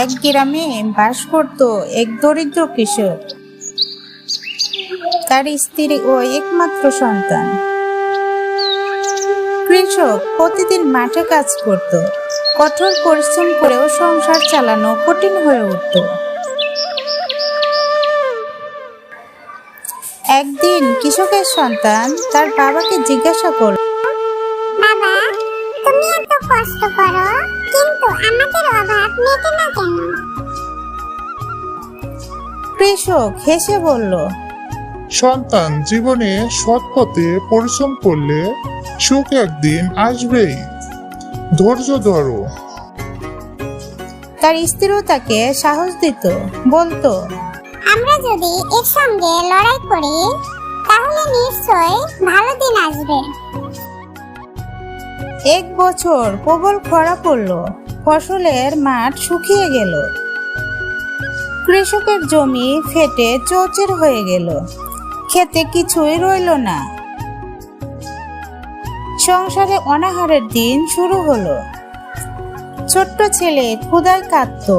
এক গ্রামে বাস করত এক দরিদ্র কৃষক। তার স্ত্রী ও একমাত্র সন্তান। কৃষক প্রতিদিন মাঠে কাজ করত। কঠোর পরিশ্রম করেও সংসার চালানো কঠিন হয়ে উঠত। একদিন কৃষকের সন্তান তার বাবাকে জিজ্ঞাসা করল, বাবা, তুমি এত কষ্ট করো, কিন্তু আমাদের অভাব মেটে না কেন? কৃষক হেসে বলল, সন্তান, জীবনে সৎ পথে পরিশ্রম করলে সুখ একদিন আসবেই। ধৈর্য ধরো। তার স্ত্রীও তাকে সাহস দিত, বলতো, আমরা যদি একসঙ্গে লড়াই করি তাহলে নিশ্চয়ই ভালো দিন আসবে। এক বছর প্রবল খরা পড়ল। ফসলের মাঠ শুকিয়ে গেল। কৃষকের জমি ফেটে চৌচের হয়ে গেল। খেতে কিছুই রইল না। সংসারে অনাহারের দিন শুরু হলো। ছোট্ট ছেলে ক্ষুধায় কাঁদত।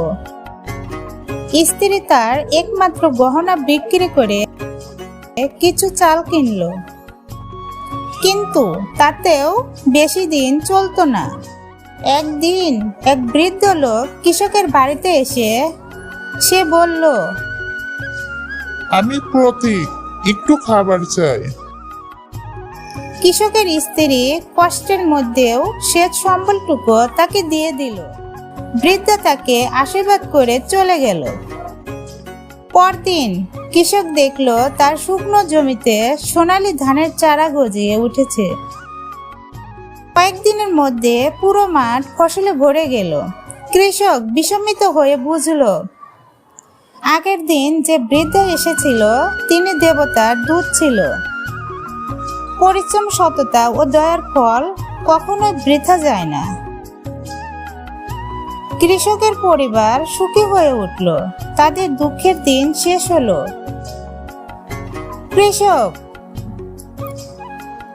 স্ত্রী তার একমাত্র গহনা বিক্রি করে কিছু চাল কিনল, কিন্তু তাতেও বেশি দিন চলতো না। একদিন এক বৃদ্ধ লোক কৃষকের বাড়িতে এসে সে বলল, আমি প্রতীক, একটু খাবার চাই। কৃষকের স্ত্রী কষ্টের মধ্যেও শেষ সম্বলটুকু তাকে দিয়ে দিল। বৃদ্ধ তাকে আশীর্বাদ করে চলে গেল। পরদিন কৃষক দেখল তার শুকনো জমিতে সোনালী ধানের চারা গজিয়ে উঠেছে। কয়েকদিনের মধ্যে পুরো মাঠ ফসলে ভরে গেল। কৃষক বিস্মিত হয়ে বুঝল, আগের দিন যে বৃদ্ধ এসেছিল তিনি দেবতার দূত ছিল। পরিশ্রম, সততা ও দয়ার ফল কখনোই বৃথা যায় না। কৃষকের পরিবার সুখী হয়ে উঠল। তাদের দুঃখের দিন শেষ হলো। কৃষক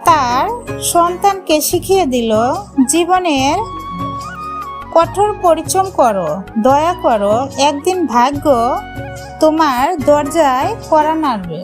তার সন্তানকে শিখিয়ে দিল, জীবনের কঠোর পরিশ্রম করো, দয়া করো, একদিন ভাগ্য তোমার দরজায় কড়া নাড়বে।